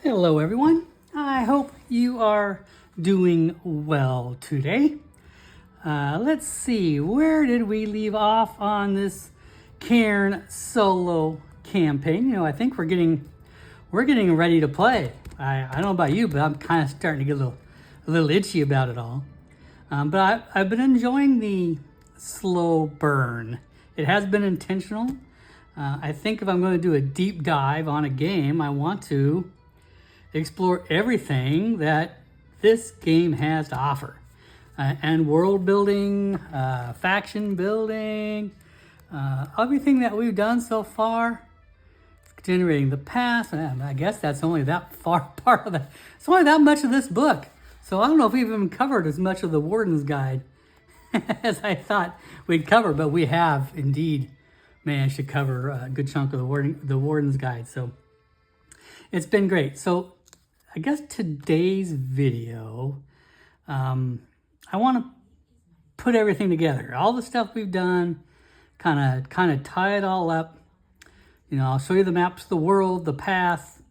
Hello everyone, I hope you are doing well today. Let's see, where did we leave off on this Cairn solo campaign? I think we're getting ready to play. I don't know about you, but I'm kind of starting to get a little itchy about it all. But I've been enjoying the slow burn. It has been intentional. I think if I'm going to do a deep dive on a game, I want to explore everything that this game has to offer. And world building, faction building, everything that we've done so far, generating the past. I guess that's only that far part of that. It's only that much of this book. So I don't know if we've even covered as much of the Warden's Guide as I thought we'd cover, but we have indeed managed to cover a good chunk of the Warden's Guide. So it's been great. So I guess today's video, I want to put everything together. All the stuff we've done, kind of tie it all up. I'll show you the maps of the world, the path.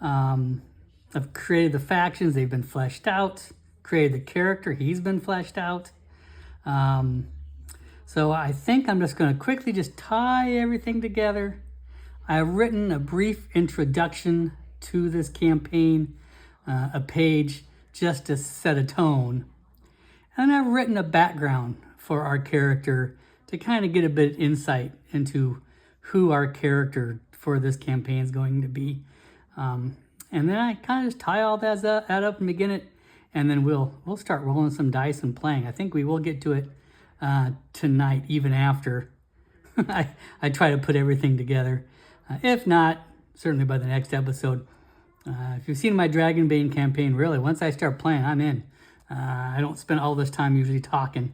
I've created the factions. They've been fleshed out. Created the character. He's been fleshed out. So I think I'm just going to quickly just tie everything together. I've written a brief introduction to this campaign, a page just to set a tone. And I've written a background for our character to kind of get a bit of insight into who our character for this campaign is going to be. And then I kind of just tie all that up and begin it, and then we'll start rolling some dice and playing. I think we will get to it tonight, even after I try to put everything together. If not, certainly by the next episode. If you've seen my Dragonbane campaign, really, once I start playing, I'm in. I don't spend all this time usually talking.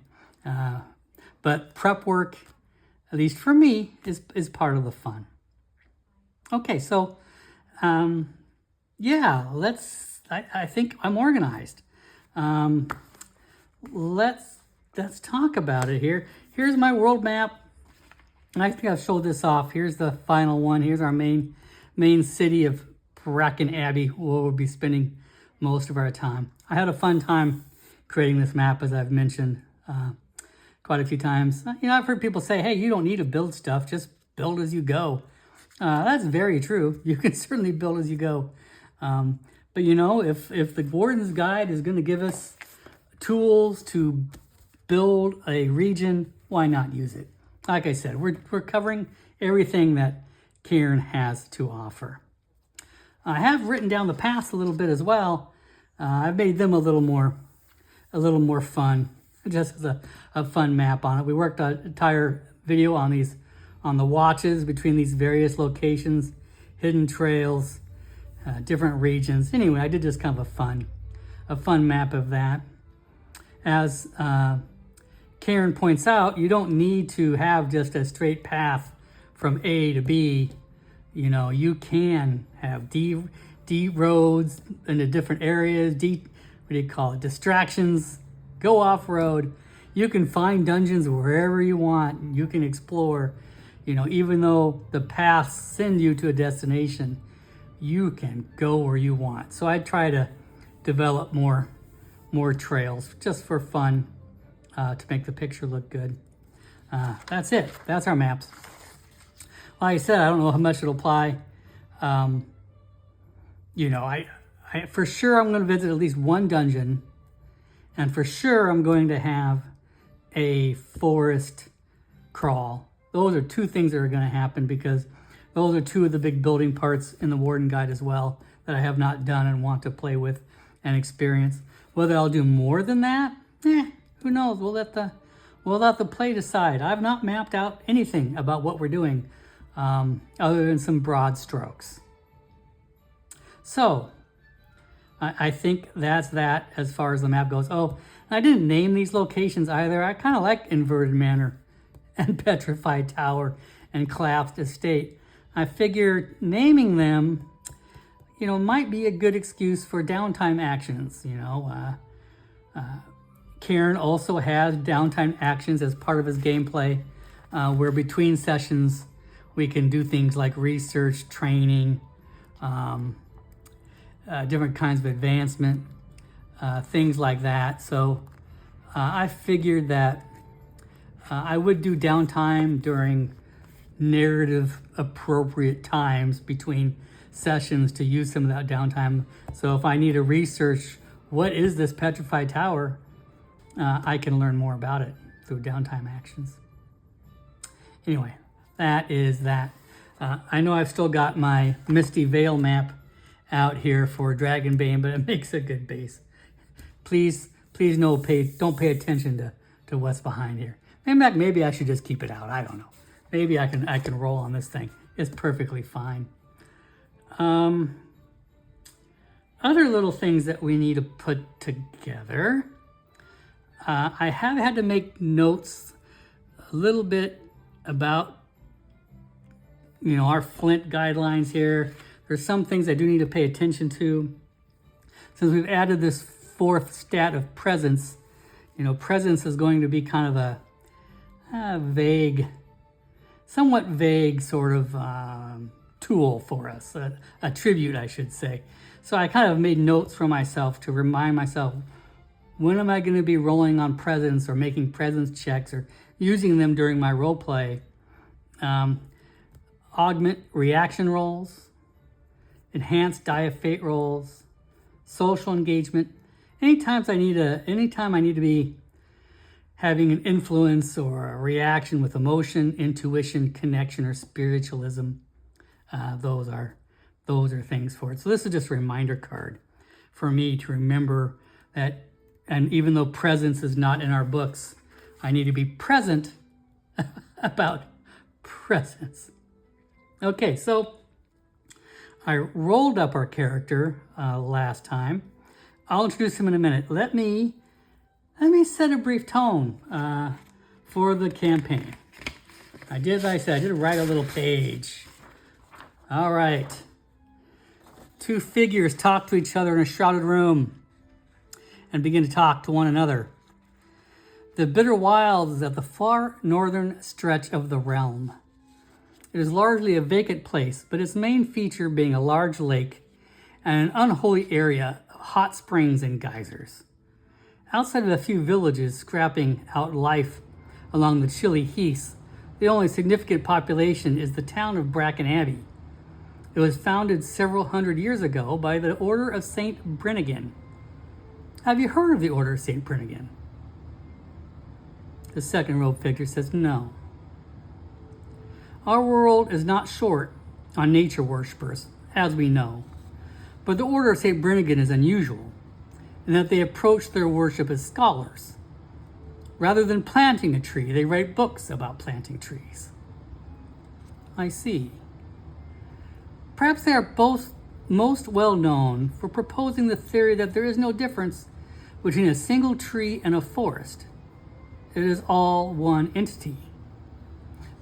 But prep work, at least for me, is part of the fun. Okay, so, yeah, I think I'm organized. Let's talk about it here. Here's my world map. And I think I've showed this off. Here's the final one. Here's our main city of Bracken Abbey, where we'll be spending most of our time. I had a fun time creating this map, as I've mentioned quite a few times. I've heard people say, hey, you don't need to build stuff, just build as you go. That's very true. You can certainly build as you go. But if the Warden's Guide is going to give us tools to build a region, why not use it? Like I said, we're covering everything that Cairn has to offer. I have written down the paths a little bit as well. I've made them a little more fun, just as a fun map on it. We worked an entire video on the watches between these various locations, hidden trails, different regions. Anyway, I did just kind of a fun map of that. As Cairn points out, you don't need to have just a straight path from A to B. You can have D roads into different areas, distractions, go off-road. You can find dungeons wherever you want. You can explore, even though the paths send you to a destination, you can go where you want. So I try to develop more trails just for fun, to make the picture look good. That's it. That's our maps. Like I said, I don't know how much it'll apply. I for sure I'm going to visit at least one dungeon, and for sure I'm going to have a forest crawl. Those are two things that are going to happen, because those are two of the big building parts in the Warden Guide as well that I have not done and want to play with and experience. Whether I'll do more than that, who knows? We'll let the play decide. I've not mapped out anything about what we're doing, other than some broad strokes. So I think that's that as far as the map goes. Oh, I didn't name these locations either. I kind of like Inverted Manor and Petrified Tower and Collapsed Estate. I figured naming them, might be a good excuse for downtime actions. Cairn also has downtime actions as part of his gameplay, where between sessions we can do things like research, training, different kinds of advancement, things like that. So I figured that I would do downtime during narrative appropriate times between sessions to use some of that downtime. So if I need to research what is this petrified tower, I can learn more about it through downtime actions. Anyway, that is that. I know I've still got my Misty Vale map out here for Dragonbane, but it makes a good base. Please don't pay attention to what's behind here. Maybe I should just keep it out. I don't know. Maybe I can roll on this thing. It's perfectly fine. Other little things that we need to put together. I have had to make notes a little bit about, our Flint guidelines here. There's some things I do need to pay attention to. Since we've added this fourth stat of presence, presence is going to be kind of a somewhat vague sort of tool for us, a tribute, I should say. So I kind of made notes for myself to remind myself, when am I going to be rolling on presence or making presence checks or using them during my role play? Augment reaction rolls, enhanced die of fate rolls, social engagement. Anytime I need to be having an influence or a reaction with emotion, intuition, connection, or spiritualism, those are things for it. So this is just a reminder card for me to remember that. And even though presence is not in our books, I need to be present about presence. Okay, so I rolled up our character last time. I'll introduce him in a minute. Let me set a brief tone for the campaign. I did, as I said, I did write a little page. All right. Two figures talk to each other in a shrouded room and begin to talk to one another. The bitter wilds is at the far northern stretch of the realm. It is largely a vacant place, but its main feature being a large lake and an unholy area of hot springs and geysers. Outside of a few villages scrapping out life along the chilly heaths, the only significant population is the town of Bracken Abbey. It was founded several hundred years ago by the Order of St. Brennigan. Have you heard of the Order of St. Brennigan? The second row figure says no. Our world is not short on nature worshippers, as we know, but the Order of St. Brennigan is unusual in that they approach their worship as scholars. Rather than planting a tree, they write books about planting trees. I see. Perhaps they are both most well known for proposing the theory that there is no difference between a single tree and a forest. It is all one entity.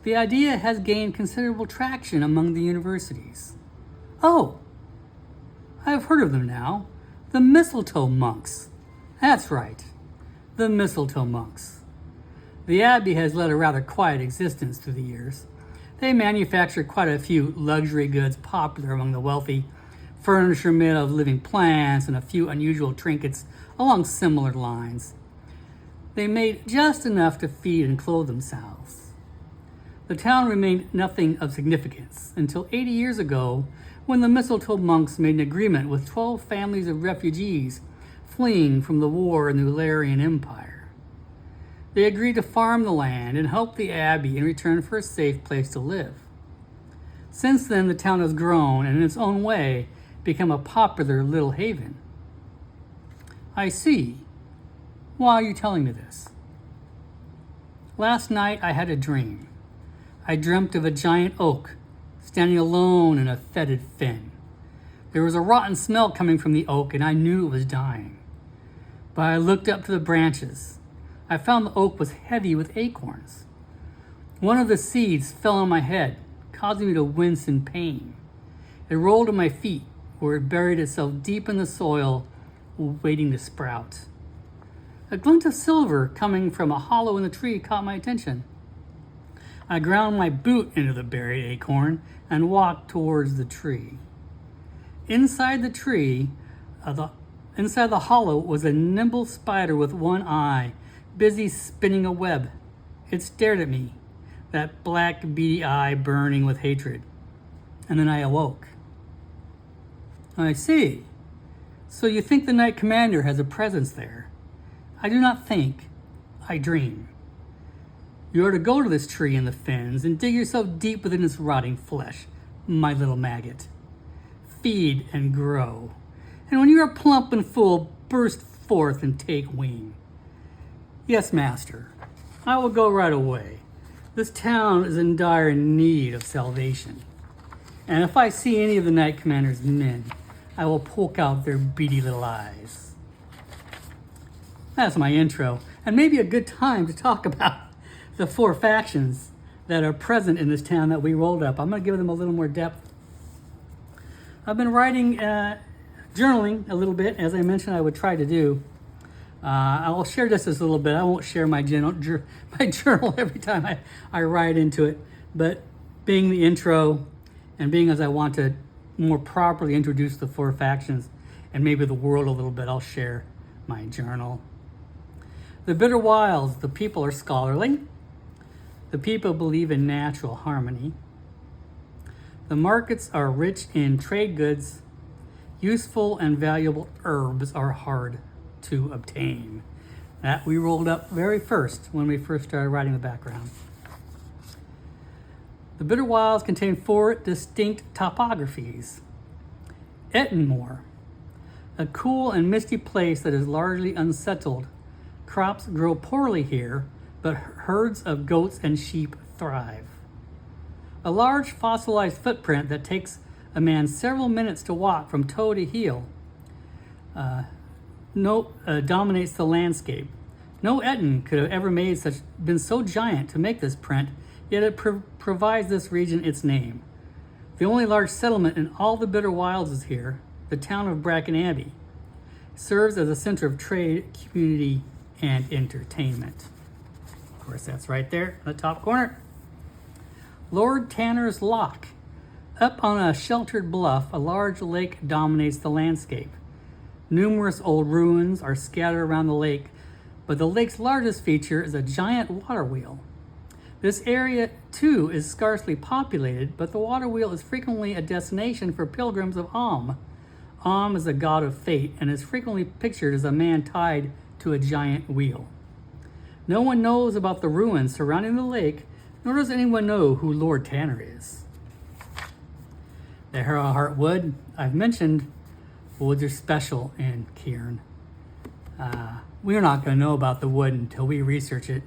The idea has gained considerable traction among the universities. Oh, I have heard of them now. The mistletoe monks. That's right, the mistletoe monks. The Abbey has led a rather quiet existence through the years. They manufacture quite a few luxury goods popular among the wealthy, furniture made of living plants, and a few unusual trinkets along similar lines. They made just enough to feed and clothe themselves. The town remained nothing of significance until 80 years ago, when the mistletoe monks made an agreement with 12 families of refugees fleeing from the war in the Ularian Empire. They agreed to farm the land and help the Abbey in return for a safe place to live. Since then, the town has grown and in its own way become a popular little haven. I see. Why are you telling me this? Last night I had a dream. I dreamt of a giant oak standing alone in a fetid fen. There was a rotten smell coming from the oak and I knew it was dying. But I looked up to the branches. I found the oak was heavy with acorns. One of the seeds fell on my head, causing me to wince in pain. It rolled to my feet, where it buried itself deep in the soil, waiting to sprout. A glint of silver coming from a hollow in the tree caught my attention. I ground my boot into the buried acorn and walked towards the tree. Inside the tree, inside the hollow was a nimble spider with one eye, busy spinning a web. It stared at me, that black beady eye burning with hatred. And then I awoke. I see. So you think the Knight Commander has a presence there? I do not think. I dream. You are to go to this tree in the fens and dig yourself deep within its rotting flesh, my little maggot. Feed and grow. And when you are plump and full, burst forth and take wing. Yes, master. I will go right away. This town is in dire need of salvation. And if I see any of the Knight Commander's men, I will poke out their beady little eyes. That's my intro, and maybe a good time to talk about the 4 factions that are present in this town that we rolled up. I'm going to give them a little more depth. I've been writing, journaling a little bit, as I mentioned I would try to do. I'll share just this a little bit. I won't share my journal every time I write into it, but being the intro and being as I want to more properly introduce the 4 factions and maybe the world a little bit, I'll share my journal. The Bitter Wilds, the people are scholarly. The people believe in natural harmony. The markets are rich in trade goods. Useful and valuable herbs are hard to obtain. That we rolled up very first when we first started writing the background. The Bitter Wilds contain 4 distinct topographies. Ettenmoor, a cool and misty place that is largely unsettled. Crops grow poorly here, but herds of goats and sheep thrive. A large fossilized footprint that takes a man several minutes to walk from toe to heel dominates the landscape. No Etten could have ever been so giant to make this print, yet it provides this region its name. The only large settlement in all the Bitter Wilds is here, the town of Bracken Abbey. Serves as a center of trade, community, and entertainment. Of course, that's right there in the top corner. Lord Tanner's Loch. Up on a sheltered bluff, a large lake dominates the landscape. Numerous old ruins are scattered around the lake, but the lake's largest feature is a giant water wheel. This area, too, is scarcely populated, but the water wheel is frequently a destination for pilgrims of Om. Om is a god of fate and is frequently pictured as a man tied to a giant wheel. No one knows about the ruins surrounding the lake, nor does anyone know who Lord Tanner is. The Harrowheart Wood, I've mentioned, woods are special in Cairn. We're not going to know about the wood until we research it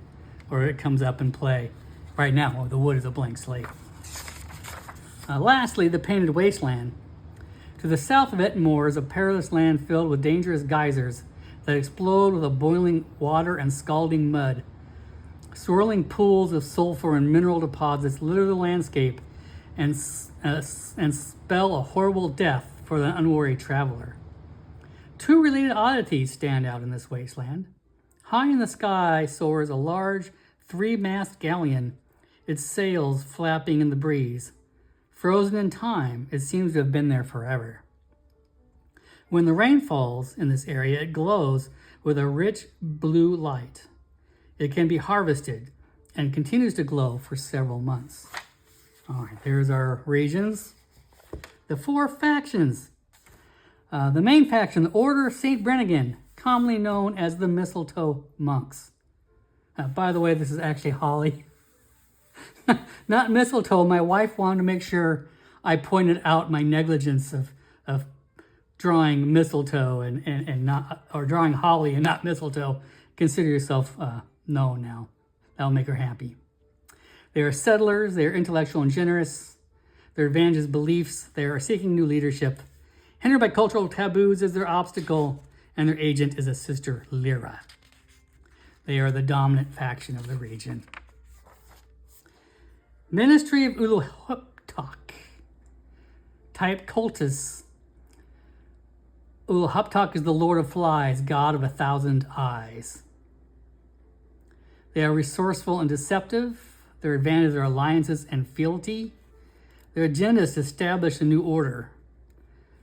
or it comes up in play. Right now, the wood is a blank slate. Lastly, the Painted Wasteland. To the south of Ettenmoor is a perilous land filled with dangerous geysers that explode with a boiling water and scalding mud. Swirling pools of sulfur and mineral deposits litter the landscape and spell a horrible death for the unwary traveler. 2 related oddities stand out in this wasteland. High in the sky soars a large 3-mast galleon, its sails flapping in the breeze. Frozen in time, it seems to have been there forever. When the rain falls in this area, it glows with a rich blue light. It can be harvested and continues to glow for several months. All right, there's our regions. The 4 factions. The main faction, the Order of St. Brennigan, commonly known as the Mistletoe Monks. By the way, this is actually holly. Not mistletoe. My wife wanted to make sure I pointed out my negligence of drawing mistletoe and not, or drawing holly and not mistletoe. Consider yourself known now. That'll make her happy. They are settlers. They are intellectual and generous. Their advantage is beliefs. They are seeking new leadership. Hindered by cultural taboos is their obstacle, and their agent is a sister Lyra. They are the dominant faction of the region. Ministry of Uluhuptok. Type cultists. Uluhuptok is the Lord of Flies, god of 1,000 eyes. They are resourceful and deceptive. Their advantages are alliances and fealty. Their agenda is to establish a new order.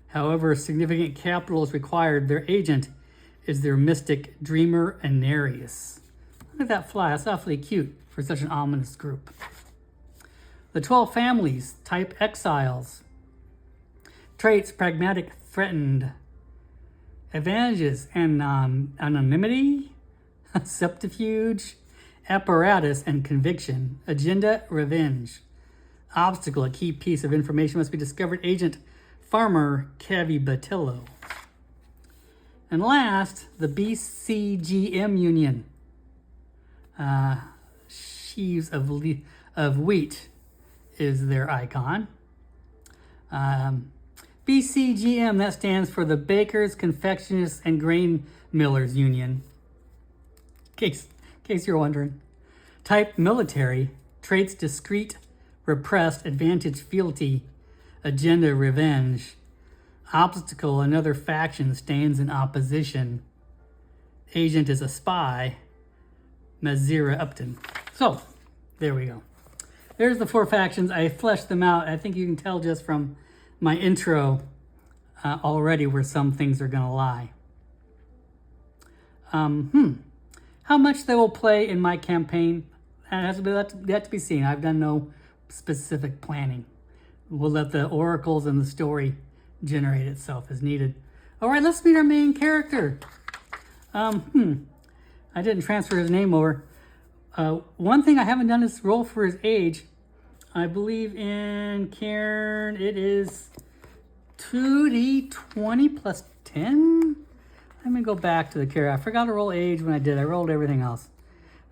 However significant capital is required, their agent is their mystic dreamer Anarius. Look at that fly. That's awfully cute for such an ominous group. The 12 families, type exiles. Traits, pragmatic, threatened. Advantages, anonymity, subterfuge, apparatus, and conviction. Agenda, revenge. Obstacle, a key piece of information must be discovered. Agent, farmer, Cavibatello. And last, the BCGM Union. Sheaves of wheat is their icon. BCGM, that stands for the Bakers, Confectionists, and Grain Millers Union. In case you're wondering. Type military. Traits discreet, repressed, advantage fealty, agenda revenge. Obstacle, another faction stands in opposition. Agent is a spy. Mazira Upton. So, there we go. There's the 4 factions. I fleshed them out. I think you can tell just from my intro already where some things are going to lie. How much they will play in my campaign, that has to be seen. I've done no specific planning. We'll let the oracles and the story generate itself as needed. All right, let's meet our main character. I didn't transfer his name over. One thing I haven't done is roll for his age. I believe in Cairn it is 2d20 plus 10. Let me go back to the character. I forgot to roll age when I did. I rolled everything else.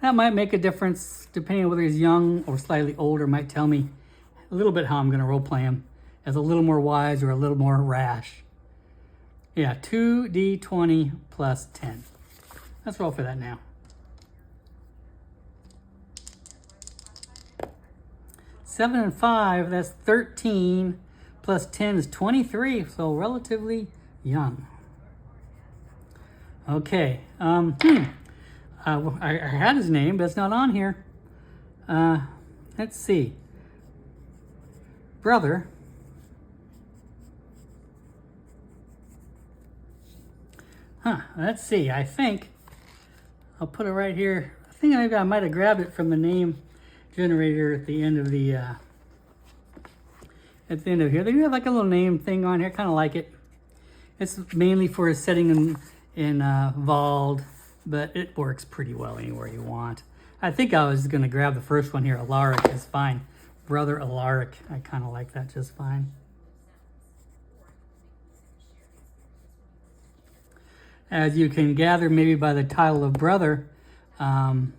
That might make a difference depending on whether he's young or slightly older. Might tell me a little bit how I'm going to role play him, as a little more wise or a little more rash. Yeah, 2d20 plus 10. Let's roll for that now. 7 and 5, that's 13, plus 10 is 23, so relatively young. Okay, I had his name, but it's not on here. Let's see. Brother. Let's see, I think, I'll put it right here. I think maybe I might have grabbed it from the name generator at the end of the here. They do have like a little name thing on here, kind of like it. It's mainly for a setting in Vald, but it works pretty well anywhere you want. I think I was going to grab the first one here. Alaric is fine. Brother Alaric, I kind of like that just fine. As you can gather maybe by the title of brother, well,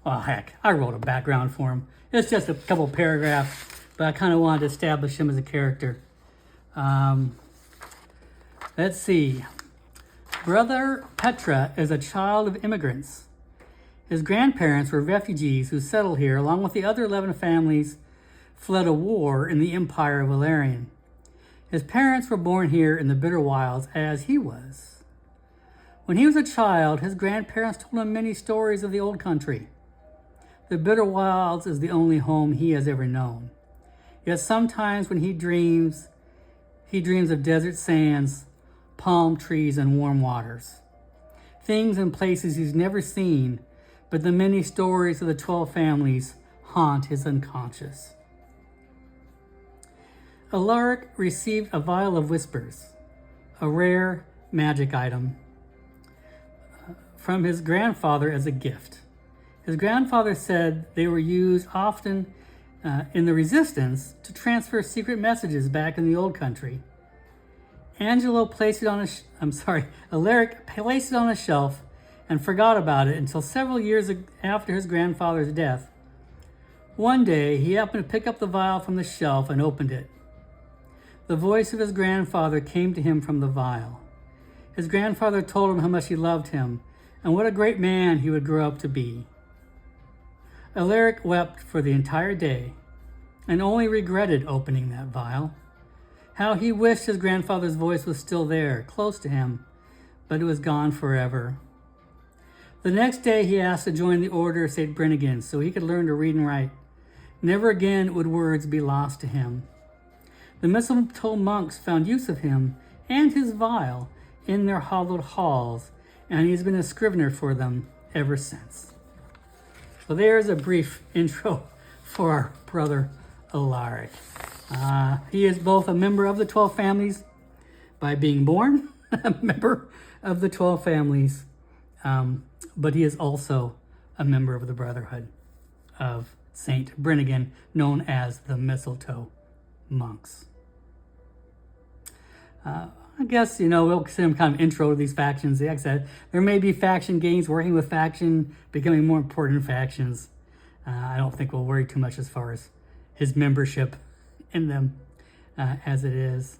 heck, I wrote a background for him. It's just a couple paragraphs, but I kind of wanted to establish him as a character. Let's see. Brother Petra is a child of immigrants. His grandparents were refugees who settled here, along with the other 11 families fled a war in the Empire of Valerian. His parents were born here in the bitter wilds, as he was. When he was a child, his grandparents told him many stories of the old country. The bitter wilds is the only home he has ever known. Yet sometimes when he dreams of desert sands, palm trees, and warm waters. Things and places he's never seen, but the many stories of the 12 families haunt his unconscious. Alaric received a vial of whispers, a rare magic item, from his grandfather as a gift. His grandfather said they were used often in the resistance to transfer secret messages back in the old country. Alaric placed it on a shelf and forgot about it until several years after his grandfather's death. One day, he happened to pick up the vial from the shelf and opened it. The voice of his grandfather came to him from the vial. His grandfather told him how much he loved him and what a great man he would grow up to be. Alaric wept for the entire day and only regretted opening that vial. How he wished his grandfather's voice was still there, close to him, but it was gone forever. The next day he asked to join the Order of St. Brennigan so he could learn to read and write. Never again would words be lost to him. The mistletoe monks found use of him and his vial in their hallowed halls, and he's been a scrivener for them ever since. So there's a brief intro for our brother Alaric. He is both a member of the 12 families by being born, a member of the 12 families, but he is also a member of the Brotherhood of Saint Brennigan, known as the Mistletoe Monks. I guess, we'll consider them kind of intro to these factions. Like I said, there may be faction gains, working with faction, becoming more important factions. I don't think we'll worry too much as far as his membership in them as it is.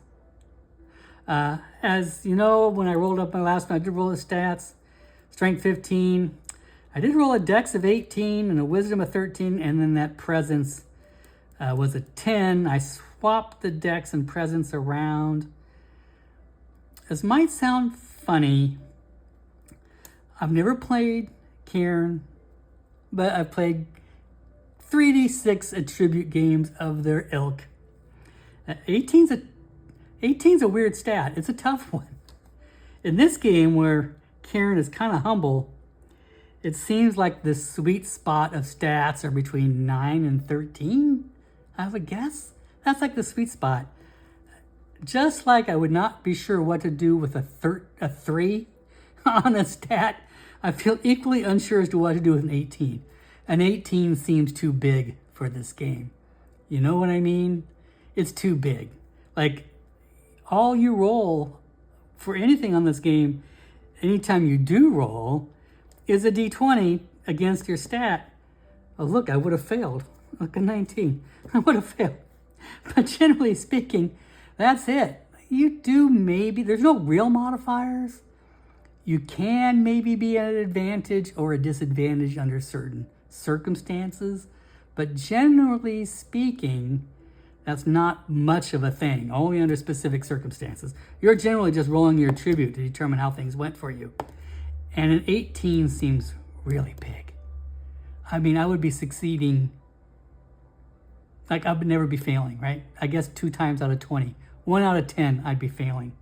As you know, when I rolled up my last one, I did roll the stats. Strength 15. I did roll a dex of 18 and a wisdom of 13, and then that presence was a 10. I swapped the dex and presence around. This might sound funny. I've never played Cairn, but I've played 3d6 attribute games of their ilk. 18's a weird stat. It's a tough one. In this game, where Cairn is kind of humble, it seems like the sweet spot of stats are between 9 and 13, I would guess. That's like the sweet spot. Just like I would not be sure what to do with a 3 on a stat, I feel equally unsure as to what to do with an 18. An 18 seems too big for this game. You know what I mean? It's too big. Like, all you roll for anything on this game, anytime you do roll, is a d20 against your stat. Oh, look, I would have failed. Look, a 19. I would have failed. But generally speaking, that's it. You do maybe, there's no real modifiers. You can maybe be at an advantage or a disadvantage under certain circumstances. But generally speaking, that's not much of a thing, only under specific circumstances. You're generally just rolling your tribute to determine how things went for you. And an 18 seems really big. I mean, I would be succeeding, like I would never be failing, right? I guess 2 times out of 20. 1 out of 10, I'd be failing.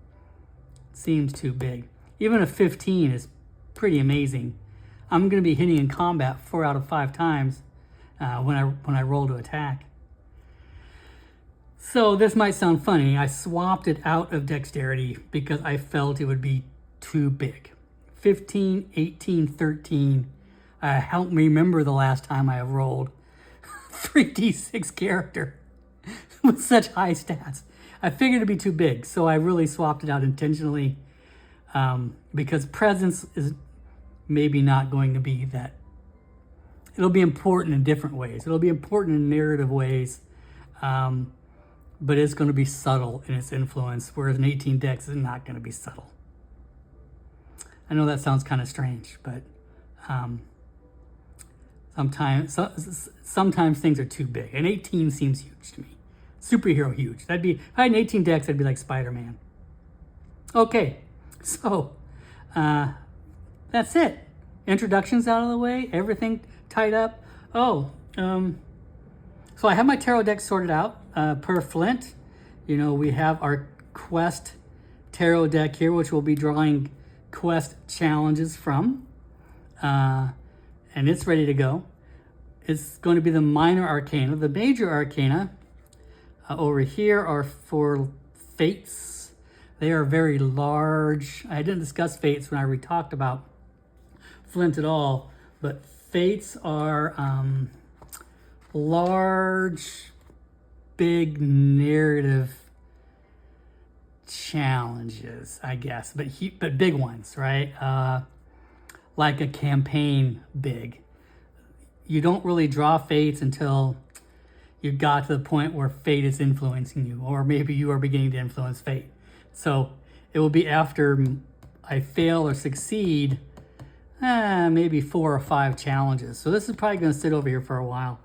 Seems too big. Even a 15 is pretty amazing. I'm going to be hitting in combat 4 out of 5 times when I roll to attack. So this might sound funny. I swapped it out of dexterity because I felt it would be too big. 15, 18, 13. Help me remember the last time I have rolled 3d6 character with such high stats. I figured it'd be too big, so I really swapped it out intentionally because presence is maybe not going to be that. It'll be important in different ways. It'll be important in narrative ways, but it's going to be subtle in its influence, whereas an 18 dex is not going to be subtle. I know that sounds kind of strange, but sometimes things are too big. An 18 seems huge to me. Superhero huge. That'd be, if I had an 18 dex, I'd be like Spider-Man. Okay, so that's it. Introductions out of the way, everything tied up. So I have my tarot deck sorted out per Flint. We have our quest tarot deck here, which we'll be drawing quest challenges from. And it's ready to go. It's going to be the minor arcana. The major arcana over here are for fates. They are very large. I didn't discuss fates when I talked about Flint at all, but fates are large, big narrative challenges, I guess, but big ones, right? Like a campaign big. You don't really draw fates until you got to the point where fate is influencing you, or maybe you are beginning to influence fate. So it will be after I fail or succeed, maybe 4 or 5 challenges. So this is probably going to sit over here for a while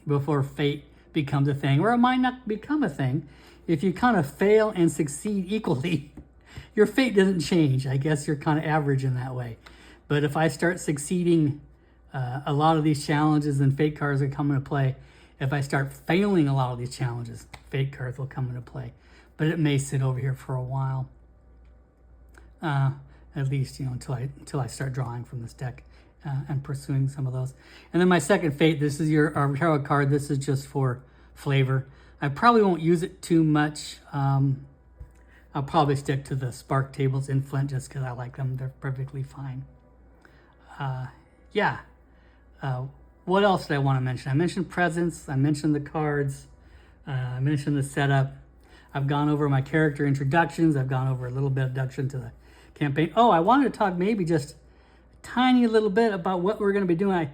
before fate becomes a thing, or it might not become a thing. If you kind of fail and succeed equally, your fate doesn't change. I guess you're kind of average in that way. But if I start succeeding a lot of these challenges, then fate cards are coming to play. if I start failing a lot of these challenges, fate cards will come into play. But it may sit over here for a while. At least, until I start drawing from this deck and pursuing some of those. And then my second fate, this is your tarot card. This is just for flavor. I probably won't use it too much. I'll probably stick to the spark tables in Flint just because I like them. They're perfectly fine. Yeah. What else did I want to mention? I mentioned presents. I mentioned the cards. I mentioned the setup. I've gone over my character introductions. I've gone over a little bit of introduction to the campaign. Oh, I wanted to talk maybe just a tiny little bit about what we're going to be doing.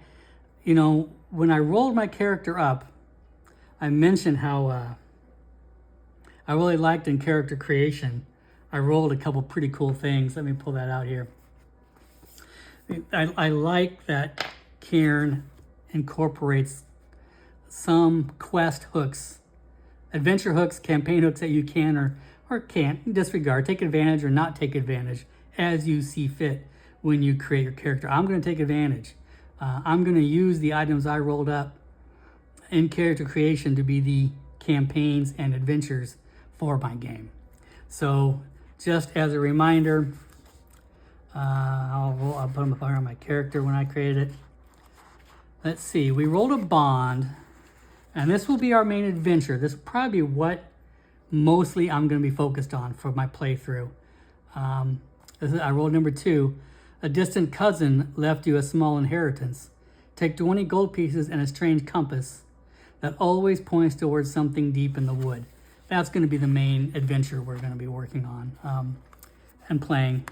When I rolled my character up, I mentioned how I really liked in character creation. I rolled a couple pretty cool things. Let me pull that out here. I like that Cairn incorporates some quest hooks, adventure hooks, campaign hooks that you can or can't disregard, take advantage or not take advantage as you see fit when you create your character. I'm going to take advantage. I'm going to use the items I rolled up in character creation to be the campaigns and adventures for my game. So just as a reminder, I'll put them up on my character when I created it. Let's see, we rolled a bond, and this will be our main adventure. This will probably be what mostly I'm going to be focused on for my playthrough. I rolled number 2. A distant cousin left you a small inheritance. Take 20 gold pieces and a strange compass that always points towards something deep in the wood. That's going to be the main adventure we're going to be working on and playing.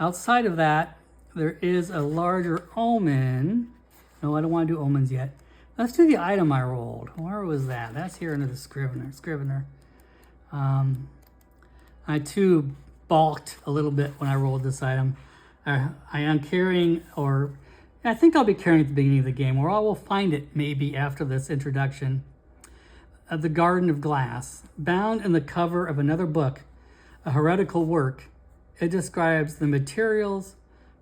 Outside of that, there is a larger omen. No, I don't want to do omens yet. Let's do the item I rolled. Where was that? That's here under the Scrivener. I too balked a little bit when I rolled this item. I am carrying, or I think I'll be carrying at the beginning of the game, or I will find it maybe after this introduction. The Garden of Glass, bound in the cover of another book, a heretical work. It describes the materials,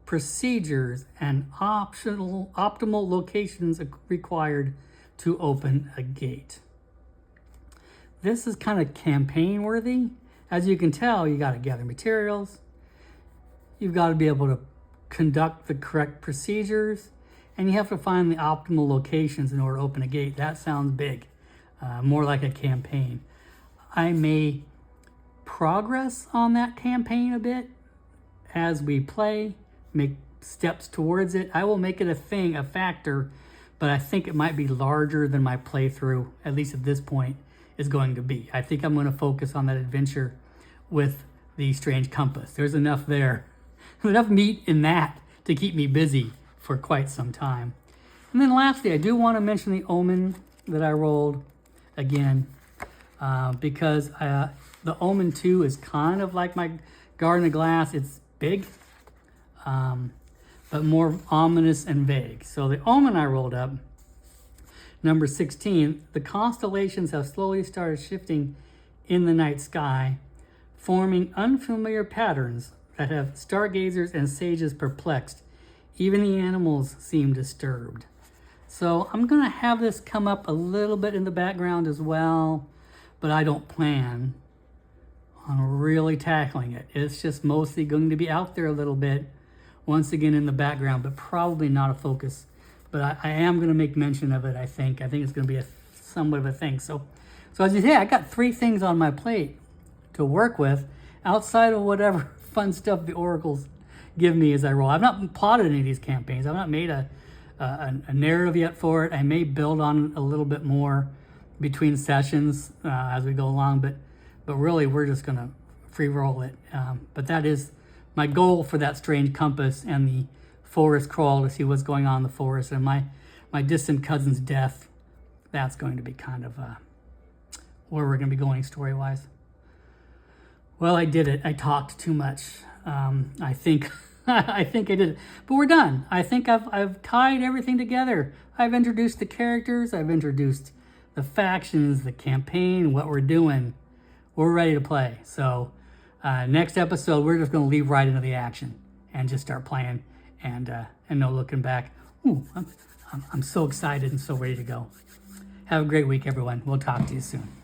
procedures, and optimal locations required to open a gate. This is kind of campaign worthy. As you can tell, you got to gather materials. You've got to be able to conduct the correct procedures, and you have to find the optimal locations in order to open a gate. That sounds big, more like a campaign. I may progress on that campaign a bit as we play, make steps towards it. I will make it a factor, but I think it might be larger than my playthrough, at least at this point, is going to be. I think I'm going to focus on that adventure with the strange compass. There's enough there, enough meat in that to keep me busy for quite some time. And then lastly, I do want to mention the omen that I rolled again, because the Omen 2 is kind of like my Garden of Glass. It's big, but more ominous and vague. So the Omen I rolled up, number 16, the constellations have slowly started shifting in the night sky, forming unfamiliar patterns that have stargazers and sages perplexed. Even the animals seem disturbed. So I'm going to have this come up a little bit in the background as well, but I don't plan on really tackling it. It's just mostly going to be out there a little bit, once again in the background, but probably not a focus. But I am going to make mention of it, I think. I think it's going to be somewhat of a thing. So as you say, I got 3 things on my plate to work with outside of whatever fun stuff the oracles give me as I roll. I've not plotted any of these campaigns. I've not made a narrative yet for it. I may build on a little bit more between sessions as we go along, but really we're just going to free roll it. But that is my goal for that strange compass and the forest crawl to see what's going on in the forest, and my distant cousin's death. That's going to be kind of where we're going to be going story-wise. Well, I did it. I talked too much. I think I did it. But we're done. I think I've tied everything together. I've introduced the characters. I've introduced the factions, the campaign, what we're doing. We're ready to play. So next episode, we're just going to leave right into the action and just start playing and no looking back. Ooh, I'm so excited and so ready to go. Have a great week, everyone. We'll talk to you soon.